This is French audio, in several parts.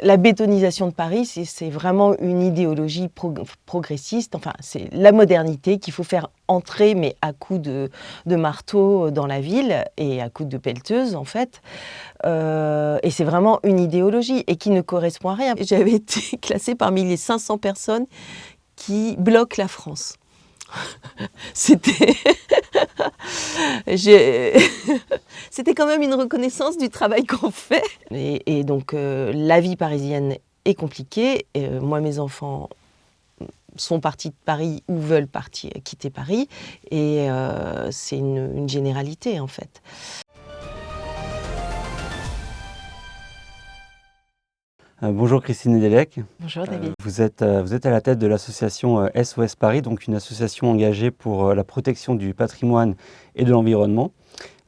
La bétonisation de Paris, c'est vraiment une idéologie progressiste. Enfin, c'est la modernité qu'il faut faire entrer, mais à coups de marteau dans la ville et à coups de pelleteuse, en fait. Et c'est vraiment une idéologie et qui ne correspond à rien. J'avais été classée parmi les 500 personnes qui bloquent la France. C'était... C'était quand même une reconnaissance du travail qu'on fait. Et donc, la vie parisienne est compliquée. Moi, mes enfants sont partis de Paris ou veulent quitter Paris. Et c'est une généralité, en fait. Bonjour Christine Delec. Bonjour David. Vous êtes à la tête de l'association SOS Paris, donc une association engagée pour la protection du patrimoine et de l'environnement.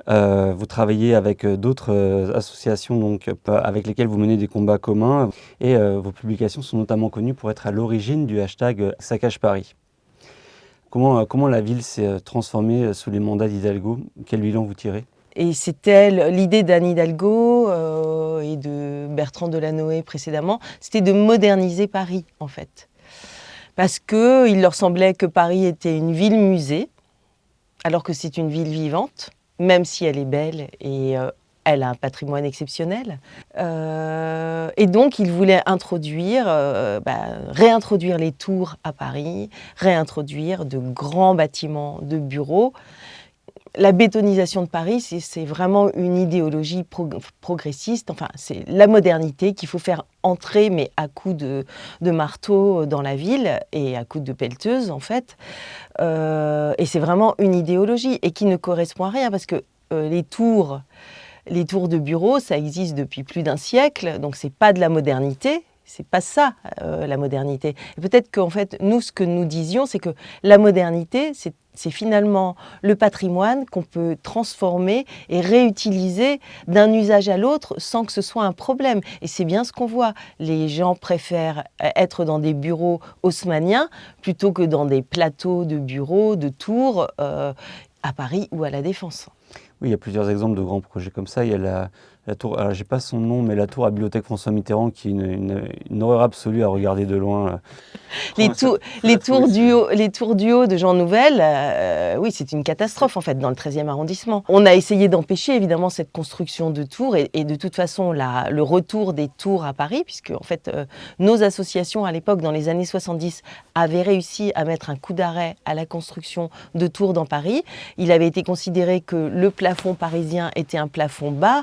Vous travaillez avec d'autres associations donc, avec lesquelles vous menez des combats communs et vos publications sont notamment connues pour être à l'origine du hashtag Saccage Paris. Comment la ville s'est transformée sous les mandats d'Hidalgo? Quel bilan vous tirez? Et c'était l'idée d'Anne Hidalgo et de Bertrand Delanoë précédemment, c'était de moderniser Paris, en fait. Parce qu'il leur semblait que Paris était une ville-musée, alors que c'est une ville vivante, même si elle est belle et elle a un patrimoine exceptionnel. Et donc, ils voulaient réintroduire les tours à Paris, réintroduire de grands bâtiments de bureaux. La bétonisation de Paris, c'est vraiment une idéologie progressiste. Enfin, c'est la modernité qu'il faut faire entrer, mais à coups de marteau dans la ville et à coups de pelleteuse, en fait. Et c'est vraiment une idéologie et qui ne correspond à rien parce que les tours de bureaux, ça existe depuis plus d'un siècle, donc c'est pas de la modernité. C'est pas ça, la modernité. Et peut-être qu'en fait, nous, ce que nous disions, c'est que la modernité, c'est finalement le patrimoine qu'on peut transformer et réutiliser d'un usage à l'autre sans que ce soit un problème. Et c'est bien ce qu'on voit. Les gens préfèrent être dans des bureaux haussmanniens plutôt que dans des plateaux de bureaux, de tours, à Paris ou à La Défense. Oui, il y a plusieurs exemples de grands projets comme ça. Il y a la tour, alors j'ai pas son nom, mais la tour à Bibliothèque François Mitterrand, qui est une horreur absolue à regarder de loin. Les tours du haut de Jean Nouvel, oui, c'est une catastrophe en fait dans le 13e arrondissement. On a essayé d'empêcher évidemment cette construction de tours et de toute façon le retour des tours à Paris, puisque en fait nos associations à l'époque, dans les années 70, avaient réussi à mettre un coup d'arrêt à la construction de tours dans Paris. Il avait été considéré que le plafond parisien était un plafond bas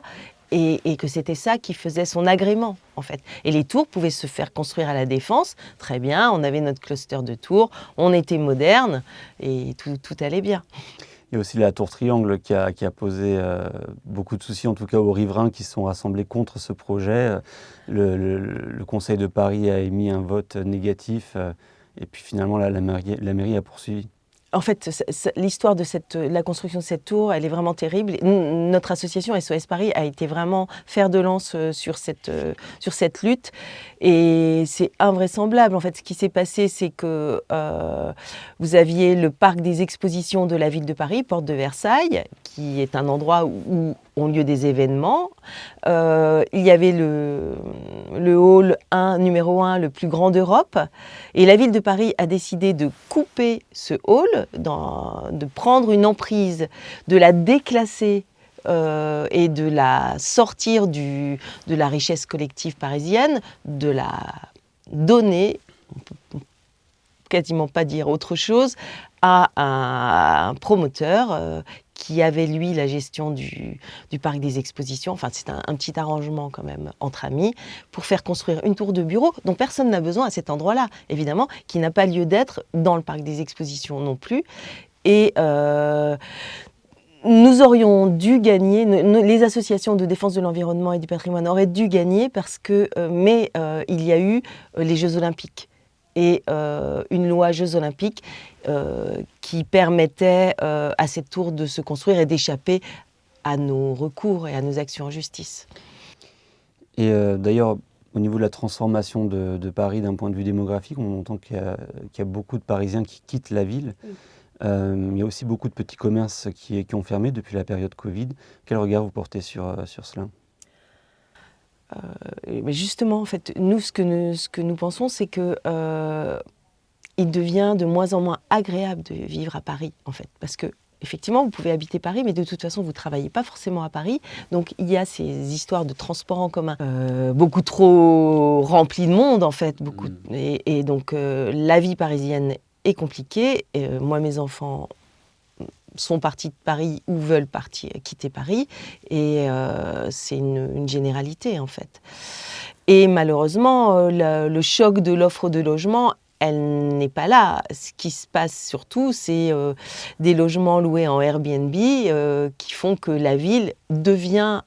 et que c'était ça qui faisait son agrément, en fait. Et les tours pouvaient se faire construire à La Défense, très bien, on avait notre cluster de tours, on était moderne et tout allait bien. Il y a aussi la tour Triangle qui a posé beaucoup de soucis, en tout cas aux riverains qui se sont rassemblés contre ce projet. Le Conseil de Paris a émis un vote négatif et puis finalement la mairie a poursuivi. En fait, l'histoire de la construction de cette tour, elle est vraiment terrible. Notre association SOS Paris a été vraiment fer de lance sur cette lutte. Et c'est invraisemblable. En fait, ce qui s'est passé, c'est que vous aviez le parc des expositions de la ville de Paris, porte de Versailles, qui est un endroit où ont lieu des événements. Il y avait le hall 1, numéro 1, le plus grand d'Europe. Et la ville de Paris a décidé de couper ce hall, de prendre une emprise, de la déclasser et de la sortir de la richesse collective parisienne, de la donner, on peut quasiment pas dire autre chose, à un promoteur qui avait, lui, la gestion du parc des expositions. Enfin, c'est un petit arrangement quand même entre amis pour faire construire une tour de bureau dont personne n'a besoin à cet endroit-là, évidemment, qui n'a pas lieu d'être dans le parc des expositions non plus. Et nous aurions dû gagner, les associations de défense de l'environnement et du patrimoine auraient dû gagner mais il y a eu les Jeux Olympiques et une loi Jeux Olympiques qui permettait à cette tour de se construire et d'échapper à nos recours et à nos actions en justice. Et d'ailleurs, au niveau de la transformation de Paris d'un point de vue démographique, on entend qu'il y a beaucoup de Parisiens qui quittent la ville. Oui. Il y a aussi beaucoup de petits commerces qui ont fermé depuis la période Covid. Quel regard vous portez sur cela ? mais justement, en fait, nous, ce que nous pensons, c'est que il devient de moins en moins agréable de vivre à Paris, en fait, parce que effectivement, vous pouvez habiter Paris, mais de toute façon, vous ne travaillez pas forcément à Paris. Donc, il y a ces histoires de transport en commun, beaucoup trop remplis de monde, en fait. Et donc, la vie parisienne est compliquée. Moi, mes enfants sont partis de Paris ou veulent quitter Paris. Et c'est une généralité, en fait. Et malheureusement, le choc de l'offre de logement, elle n'est pas là. Ce qui se passe surtout, c'est des logements loués en Airbnb qui font que la ville devient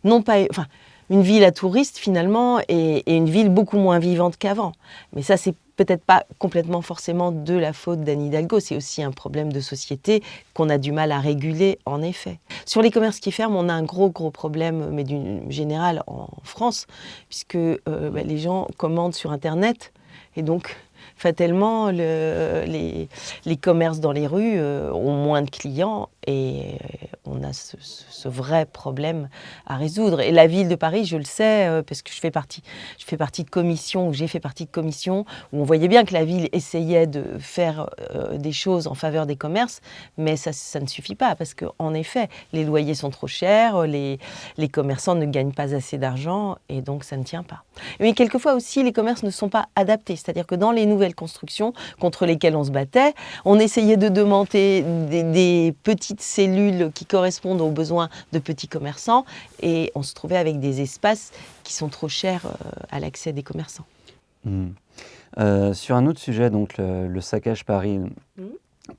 non pas, enfin, une ville à touristes finalement et une ville beaucoup moins vivante qu'avant. Mais ça, c'est peut-être pas complètement forcément de la faute d'Anne Hidalgo, c'est aussi un problème de société qu'on a du mal à réguler en effet. Sur les commerces qui ferment, on a un gros problème, mais du général en France, puisque les gens commandent sur Internet et donc fatalement les commerces dans les rues ont moins de clients et on a ce vrai problème à résoudre. Et la ville de Paris, je le sais, parce que je fais partie de commissions, ou j'ai fait partie de commissions, où on voyait bien que la ville essayait de faire des choses en faveur des commerces, mais ça ne suffit pas, parce qu'en effet, les loyers sont trop chers, les commerçants ne gagnent pas assez d'argent, et donc ça ne tient pas. Mais quelquefois aussi, les commerces ne sont pas adaptés, c'est-à-dire que dans les nouvelles constructions contre lesquelles on se battait, on essayait de demander des petites cellules qui correspondent aux besoins de petits commerçants, et on se trouvait avec des espaces qui sont trop chers à l'accès des commerçants. Sur un autre sujet, donc le saccage Paris,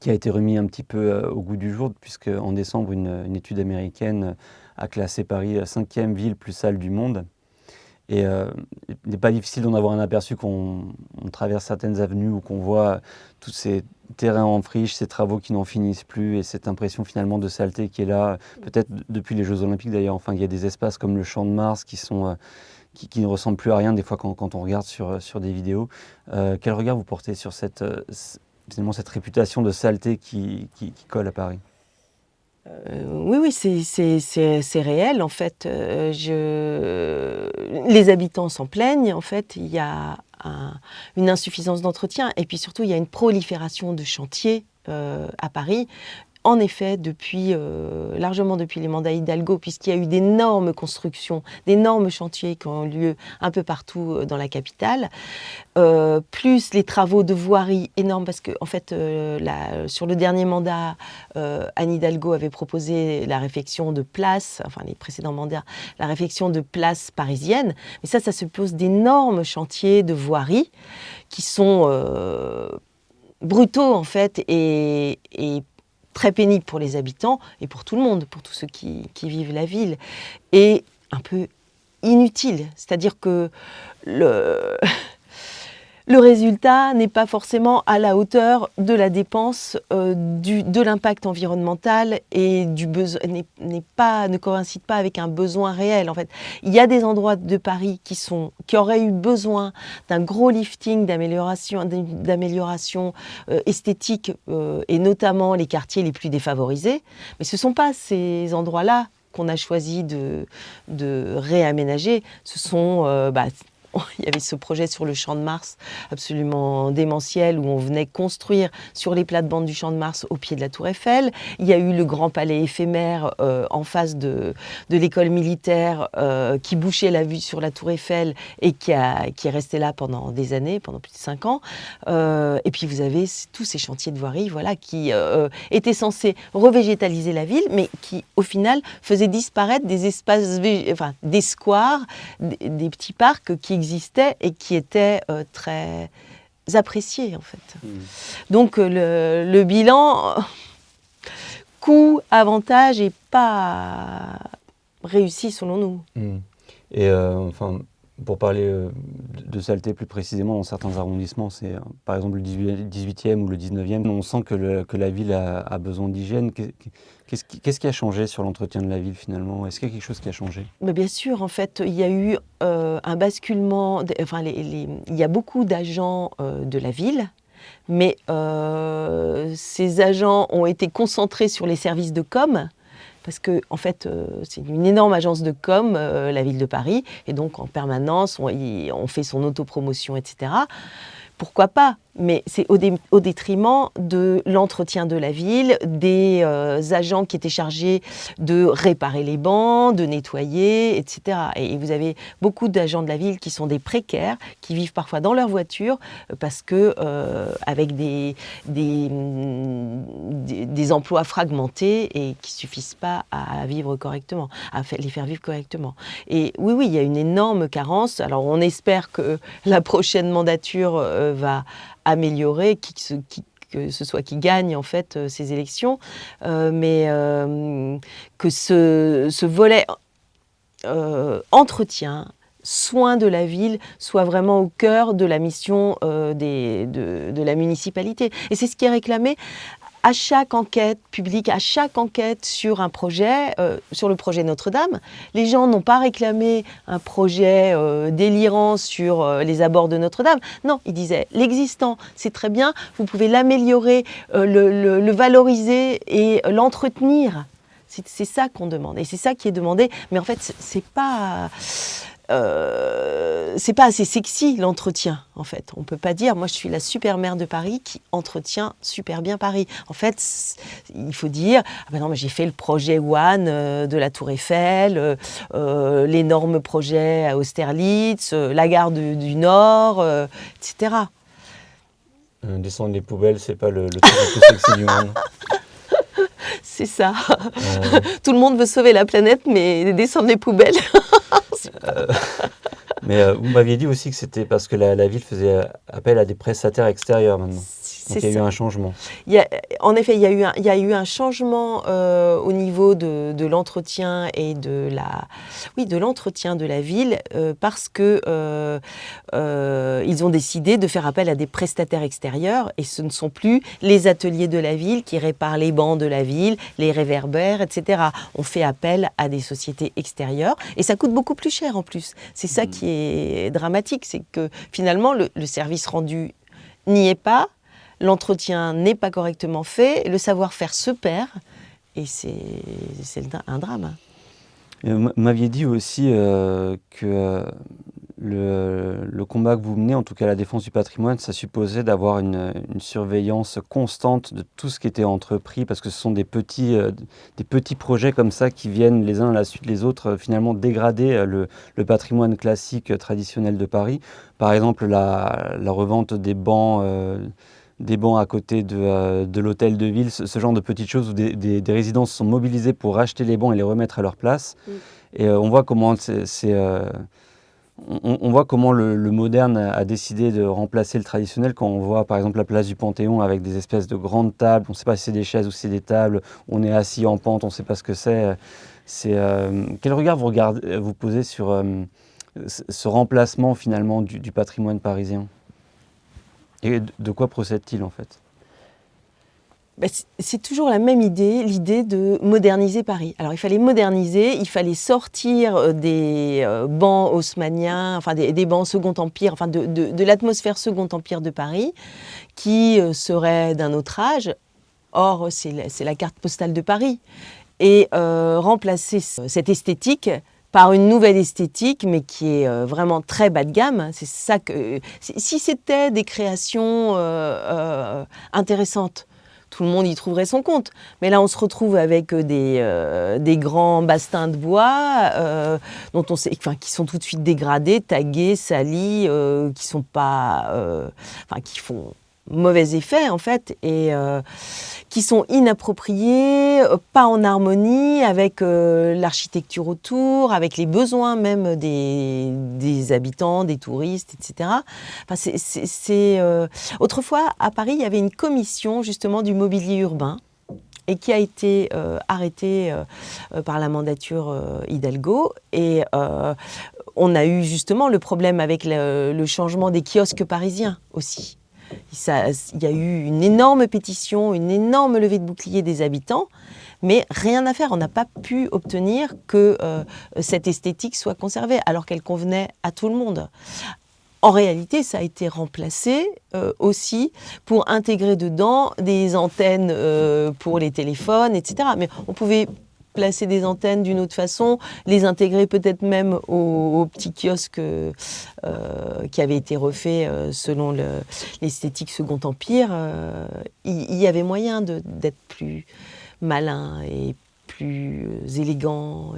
qui a été remis un petit peu au goût du jour, puisque en décembre, une étude américaine a classé Paris 5e ville plus sale du monde. Et il n'est pas difficile d'en avoir un aperçu quand on traverse certaines avenues ou qu'on voit tous ces terrains en friche, ces travaux qui n'en finissent plus et cette impression finalement de saleté qui est là, peut-être depuis les Jeux Olympiques d'ailleurs. Enfin, il y a des espaces comme le Champ de Mars qui ne ressemblent plus à rien des fois quand on regarde sur des vidéos. Quel regard vous portez sur finalement cette réputation de saleté qui colle à Paris ? Oui, c'est réel. En fait, les habitants s'en plaignent. En fait, il y a une insuffisance d'entretien et puis surtout, il y a une prolifération de chantiers à Paris. En effet, largement depuis les mandats Hidalgo, puisqu'il y a eu d'énormes constructions, d'énormes chantiers qui ont lieu un peu partout dans la capitale, plus les travaux de voirie énormes, parce que en fait, sur le dernier mandat, Anne Hidalgo avait proposé la réfection de places, enfin les précédents mandats, la réfection de places parisiennes, mais ça suppose d'énormes chantiers de voirie qui sont brutaux en fait et très pénible pour les habitants et pour tout le monde, pour tous ceux qui vivent la ville, et un peu inutile. C'est-à-dire que le résultat n'est pas forcément à la hauteur de la dépense, de l'impact environnemental et du besoin, ne coïncide pas avec un besoin réel. En fait, il y a des endroits de Paris qui auraient eu besoin d'un gros lifting, d'amélioration esthétique, et notamment les quartiers les plus défavorisés. Mais ce ne sont pas ces endroits-là qu'on a choisi de réaménager. Ce sont il y avait ce projet sur le Champ de Mars absolument démentiel où on venait construire sur les plates-bandes du Champ de Mars au pied de la Tour Eiffel. Il y a eu le grand palais éphémère en face de l'école militaire qui bouchait la vue sur la Tour Eiffel et qui est resté là pendant des années, pendant plus de 5 ans. Et puis vous avez tous ces chantiers de voirie qui étaient censés revégétaliser la ville, mais qui au final faisaient disparaître des espaces, des squares, des petits parcs qui existaient et qui étaient très appréciés en fait. Donc le bilan coût-avantage n'est pas réussi selon nous. Et pour parler de saleté plus précisément, dans certains arrondissements, c'est par exemple le 18e ou le 19e, on sent que la ville a besoin d'hygiène. Qu'est-ce qui a changé sur l'entretien de la ville finalement ? Est-ce qu'il y a quelque chose qui a changé ? Mais bien sûr, en fait, il y a eu un basculement. Il y a beaucoup d'agents de la ville, mais ces agents ont été concentrés sur les services de com'. parce que en fait, c'est une énorme agence de com, la ville de Paris, et donc en permanence, on fait son autopromotion, etc. Pourquoi pas? Mais c'est au détriment de l'entretien de la ville, des agents qui étaient chargés de réparer les bancs, de nettoyer, etc. Et vous avez beaucoup d'agents de la ville qui sont des précaires, qui vivent parfois dans leur voiture, parce que avec des emplois fragmentés et qui suffisent pas à vivre correctement, les faire vivre correctement. Et oui, il y a une énorme carence. Alors on espère que la prochaine mandature va améliorer, que ce soit qui gagne en fait ces élections, mais que ce volet entretien, soin de la ville soit vraiment au cœur de la mission de la municipalité. Et c'est ce qui est réclamé à chaque enquête publique, à chaque enquête sur un projet, sur le projet Notre-Dame. Les gens n'ont pas réclamé un projet délirant sur les abords de Notre-Dame. Non, ils disaient l'existant, c'est très bien, vous pouvez l'améliorer, le valoriser et l'entretenir. C'est ça qu'on demande et c'est ça qui est demandé. Mais en fait, c'est pas assez sexy l'entretien, en fait. On ne peut pas dire, moi je suis la super maire de Paris qui entretient super bien Paris. En fait, il faut dire, ah ben non, mais j'ai fait le projet One de la Tour Eiffel, l'énorme projet à Austerlitz, la gare du Nord, etc. Descendre les poubelles, c'est pas le truc le plus sexy du monde. C'est ça. Tout le monde veut sauver la planète, mais descendre les poubelles. Mais vous m'aviez dit aussi que c'était parce que la ville faisait appel à des prestataires extérieurs maintenant. Donc il y a eu un changement. En effet, il y a eu un changement au niveau de l'entretien et de l'entretien de la ville parce que ils ont décidé de faire appel à des prestataires extérieurs et ce ne sont plus les ateliers de la ville qui réparent les bancs de la ville, les réverbères, etc. On fait appel à des sociétés extérieures et ça coûte beaucoup plus cher en plus. C'est ça qui est dramatique, c'est que finalement le service rendu n'y est pas. L'entretien n'est pas correctement fait, le savoir-faire se perd, et c'est un drame. Vous m'aviez dit aussi que le combat que vous menez, en tout cas la défense du patrimoine, ça supposait d'avoir une surveillance constante de tout ce qui était entrepris, parce que ce sont des petits projets comme ça qui viennent les uns à la suite des autres, finalement dégrader le patrimoine classique traditionnel de Paris. Par exemple, la revente des bancs à côté de l'hôtel de ville, ce genre de petites choses où des résidences sont mobilisées pour racheter les bancs et les remettre à leur place. Et on voit comment on voit comment le moderne a décidé de remplacer le traditionnel quand on voit par exemple la place du Panthéon avec des espèces de grandes tables, on ne sait pas si c'est des chaises ou si c'est des tables, on est assis en pente, on ne sait pas ce que c'est. Quel regard vous posez sur ce remplacement finalement du patrimoine parisien ? Et de quoi procède-t-il en fait ? C'est toujours la même idée, l'idée de moderniser Paris. Alors il fallait moderniser, il fallait sortir des bancs haussmanniens, enfin des bancs Second Empire, enfin de l'atmosphère Second Empire de Paris, qui serait d'un autre âge. Or, c'est la carte postale de Paris. Et remplacer cette esthétique par une nouvelle esthétique, mais qui est vraiment très bas de gamme. C'est ça que... Si c'était des créations intéressantes, tout le monde y trouverait son compte. Mais là, on se retrouve avec des grands bastins de bois dont on sait, qui sont tout de suite dégradés, tagués, salis, qui sont pas, qui font mauvais effet en fait, et qui sont inappropriés, pas en harmonie avec l'architecture autour, avec les besoins même des habitants, des touristes, etc. Autrefois, à Paris, il y avait une commission justement du mobilier urbain et qui a été arrêtée par la mandature Hidalgo. Et on a eu justement le problème avec le changement des kiosques parisiens aussi. Il y a eu une énorme pétition, une énorme levée de bouclier des habitants, mais rien à faire. On n'a pas pu obtenir que cette esthétique soit conservée, alors qu'elle convenait à tout le monde. En réalité, ça a été remplacé aussi pour intégrer dedans des antennes pour les téléphones, etc. Mais on pouvait placer des antennes d'une autre façon, les intégrer peut-être même au petit kiosque qui avait été refait selon l'esthétique Second Empire. Il y avait moyen d'être plus malin et plus élégant.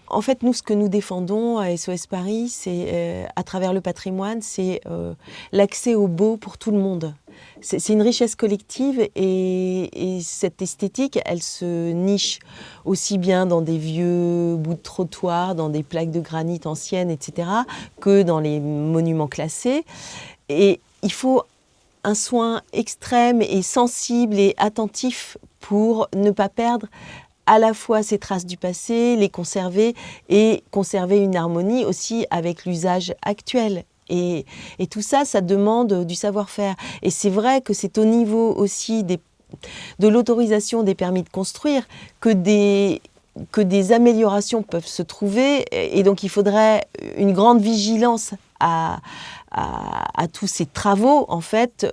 En fait, nous, ce que nous défendons à SOS Paris, c'est, à travers le patrimoine, c'est l'accès au beau pour tout le monde. C'est une richesse collective et cette esthétique, elle se niche aussi bien dans des vieux bouts de trottoir, dans des plaques de granit anciennes, etc., que dans les monuments classés. Et il faut un soin extrême et sensible et attentif pour ne pas perdre à la fois ces traces du passé, les conserver et conserver une harmonie aussi avec l'usage actuel. Et tout ça, ça demande du savoir-faire. Et c'est vrai que c'est au niveau aussi de l'autorisation des permis de construire que des améliorations peuvent se trouver. Et donc il faudrait une grande vigilance à tous ces travaux, en fait,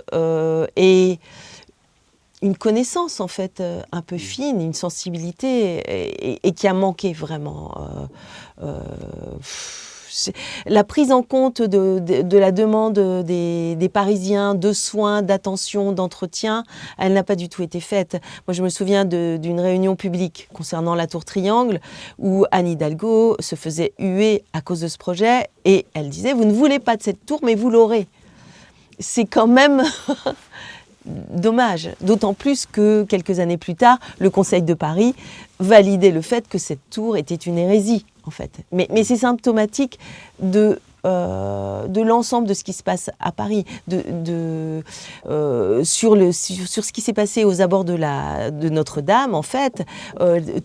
et une connaissance en fait un peu fine, une sensibilité et qui a manqué vraiment. La prise en compte de la demande des Parisiens de soins, d'attention, d'entretien, elle n'a pas du tout été faite. Moi, je me souviens d'une réunion publique concernant la Tour Triangle où Anne Hidalgo se faisait huer à cause de ce projet et elle disait « Vous ne voulez pas de cette tour, mais vous l'aurez ». C'est quand même dommage, d'autant plus que quelques années plus tard, le Conseil de Paris validait le fait que cette tour était une hérésie, en fait. Mais c'est symptomatique de l'ensemble de ce qui se passe à Paris, sur ce qui s'est passé aux abords de Notre-Dame, en fait,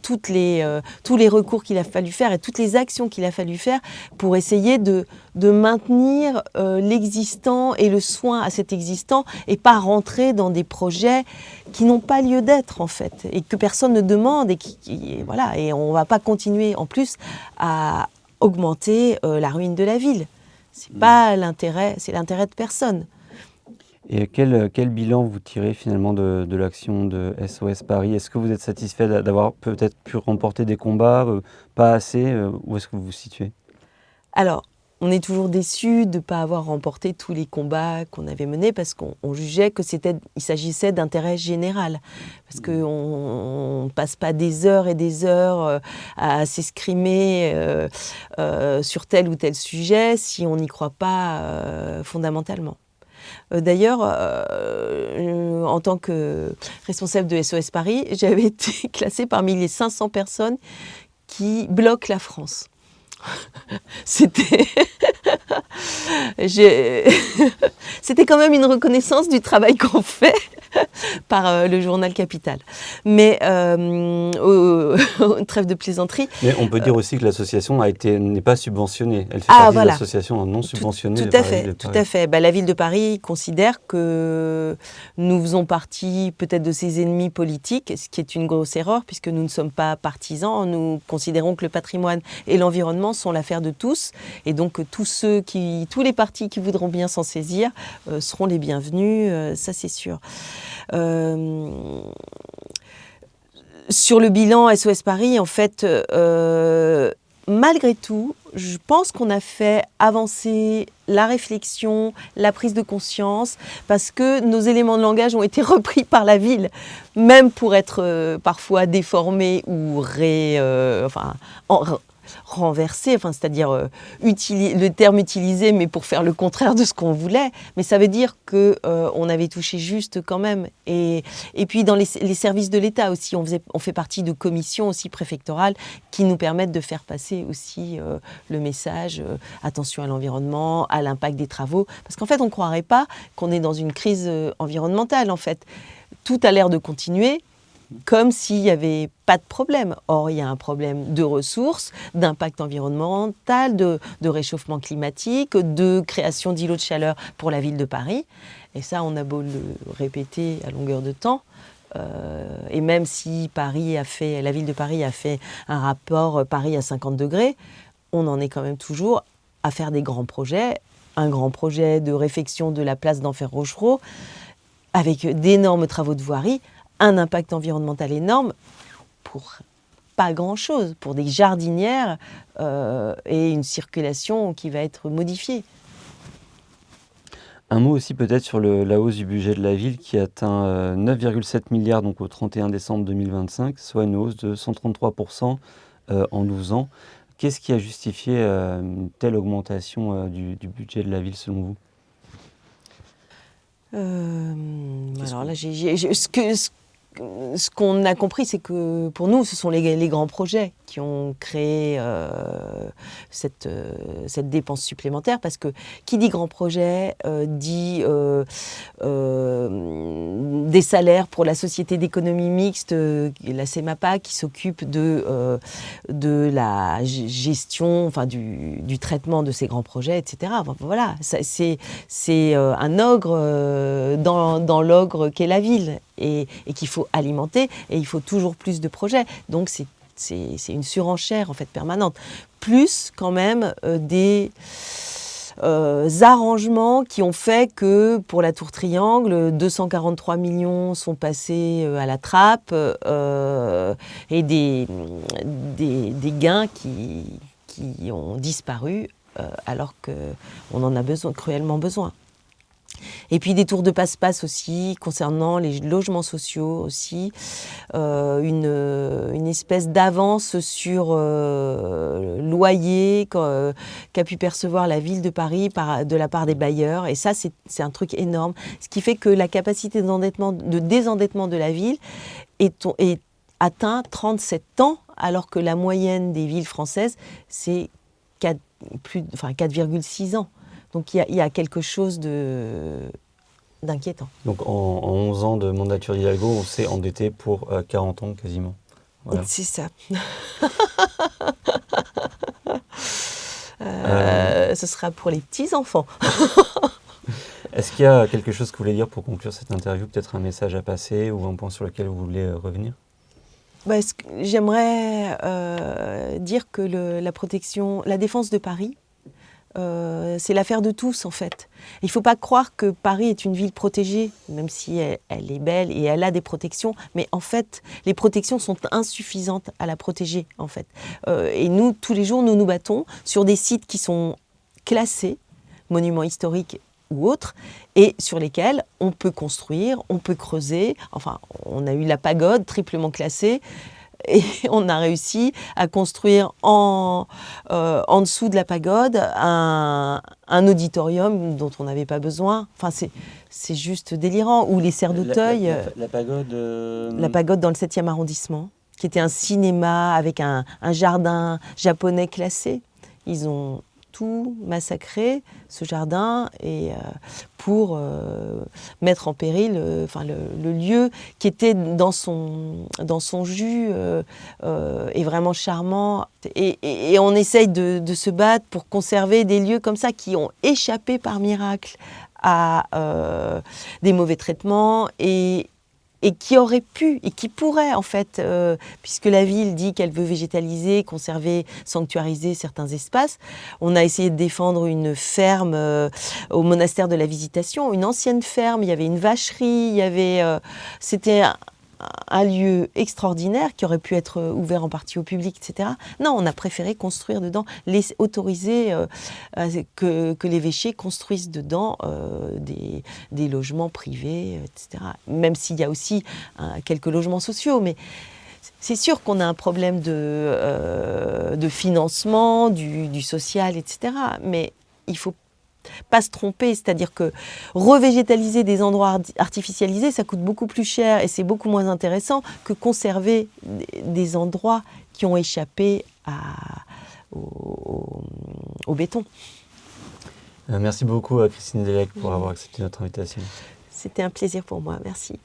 tous les recours qu'il a fallu faire et toutes les actions qu'il a fallu faire pour essayer de maintenir l'existant et le soin à cet existant et pas rentrer dans des projets qui n'ont pas lieu d'être, en fait, et que personne ne demande voilà, et on ne va pas continuer en plus à augmenter la ruine de la ville. C'est pas l'intérêt, c'est l'intérêt de personne. Et quel bilan vous tirez finalement de l'action de SOS Paris? Est-ce que vous êtes satisfait d'avoir peut-être pu remporter des combats, pas assez? Où est-ce que vous vous situez? Alors, on est toujours déçu de ne pas avoir remporté tous les combats qu'on avait menés parce qu'on jugeait qu'il s'agissait d'intérêt général. Parce qu'on ne passe pas des heures et des heures à s'escrimer sur tel ou tel sujet si on n'y croit pas fondamentalement. D'ailleurs, en tant que responsable de SOS Paris, j'avais été classée parmi les 500 personnes qui bloquent la France. C'était quand même une reconnaissance du travail qu'on fait par le journal Capital. Mais trêve de plaisanterie. Mais on peut dire aussi que l'association n'est pas subventionnée. Elle fait partie de l'association non subventionnée. Tout à fait. La ville de Paris considère que nous faisons partie peut-être de ses ennemis politiques, ce qui est une grosse erreur puisque nous ne sommes pas partisans. Nous considérons que le patrimoine et l'environnement sont l'affaire de tous. Et donc tous les partis qui voudront bien s'en saisir seront les bienvenus, ça c'est sûr. Sur le bilan SOS Paris, en fait, malgré tout, je pense qu'on a fait avancer la réflexion, la prise de conscience, parce que nos éléments de langage ont été repris par la ville, même pour être parfois déformés ou renversé, c'est-à-dire le terme utilisé, mais pour faire le contraire de ce qu'on voulait. Mais ça veut dire qu'on avait touché juste quand même. Et puis dans les services de l'État aussi, on fait partie de commissions aussi préfectorales qui nous permettent de faire passer aussi le message attention à l'environnement, à l'impact des travaux. Parce qu'en fait, on ne croirait pas qu'on est dans une crise environnementale, en fait. Tout a l'air de continuer, comme s'il n'y avait pas de problème. Or, il y a un problème de ressources, d'impact environnemental, de réchauffement climatique, de création d'îlots de chaleur pour la ville de Paris. Et ça, on a beau le répéter à longueur de temps. Et même si la ville de Paris a fait un rapport Paris à 50 degrés, on en est quand même toujours à faire des grands projets. Un grand projet de réfection de la place d'Enfer Rochereau, avec d'énormes travaux de voirie, un impact environnemental énorme pour pas grand-chose pour des jardinières et une circulation qui va être modifiée. Un mot aussi peut-être sur la hausse du budget de la ville qui atteint 9,7 milliards donc au 31 décembre 2025, soit une hausse de 133% en 12 ans. Qu'est-ce qui a justifié une telle augmentation du budget de la ville selon vous? Alors là, ce qu'on a compris, c'est que pour nous, ce sont les grands projets qui ont créé cette dépense supplémentaire, parce que qui dit grand projet dit des salaires pour la société d'économie mixte, la CEMAPA, qui s'occupe de la gestion, enfin du traitement de ces grands projets, etc. Enfin, voilà, c'est un ogre dans l'ogre qu'est la ville, et qu'il faut alimenter, et il faut toujours plus de projets. Donc c'est une surenchère en fait permanente. Plus quand même des arrangements qui ont fait que pour la Tour Triangle, 243 millions sont passés à la trappe, et des gains qui ont disparu alors qu'on en a cruellement besoin. Et puis des tours de passe-passe aussi, concernant les logements sociaux aussi, une espèce d'avance sur loyer qu'a pu percevoir la ville de Paris de la part des bailleurs. Et ça, c'est un truc énorme. Ce qui fait que la capacité de désendettement de la ville est atteint 37 ans, alors que la moyenne des villes françaises, c'est 4,6 ans. Donc il y a quelque chose d'inquiétant. Donc en 11 ans de mandature d'Hidalgo, on s'est endetté pour 40 ans quasiment. Voilà. C'est ça. Ce sera pour les petits-enfants. Est-ce qu'il y a quelque chose que vous voulez dire pour conclure cette interview, peut-être un message à passer ou un point sur lequel vous voulez revenir? J'aimerais dire que la défense de Paris, c'est l'affaire de tous en fait. Il ne faut pas croire que Paris est une ville protégée, même si elle est belle et elle a des protections, mais en fait les protections sont insuffisantes à la protéger en fait. Et nous, tous les jours, nous nous battons sur des sites qui sont classés, monuments historiques ou autres, et sur lesquels on peut construire, on peut creuser. Enfin, on a eu la pagode triplement classée, et on a réussi à construire en dessous de la pagode un auditorium dont on n'avait pas besoin. Enfin, c'est juste délirant. Ou les Serres d'Auteuil. La pagode La pagode dans le 7e arrondissement, qui était un cinéma avec un jardin japonais classé. Ils ont tout massacré, ce jardin, et pour mettre en péril le lieu qui était dans son jus est vraiment charmant. Et on essaye de se battre pour conserver des lieux comme ça qui ont échappé par miracle à des mauvais traitements, et qui aurait pu et qui pourrait en fait, puisque la ville dit qu'elle veut végétaliser, conserver, sanctuariser certains espaces. On a essayé de défendre une ferme au monastère de la Visitation, une ancienne ferme, il y avait une vacherie, c'était un lieu extraordinaire qui aurait pu être ouvert en partie au public, etc. Non, on a préféré construire dedans, autoriser que l'évêché construise dedans des logements privés, etc. Même s'il y a aussi quelques logements sociaux, mais c'est sûr qu'on a un problème de financement, du social, etc. Mais il ne faut pas se tromper, c'est-à-dire que revégétaliser des endroits artificialisés, ça coûte beaucoup plus cher et c'est beaucoup moins intéressant que conserver des endroits qui ont échappé au béton. Merci beaucoup Christine Delec pour avoir accepté notre invitation. C'était un plaisir pour moi, merci.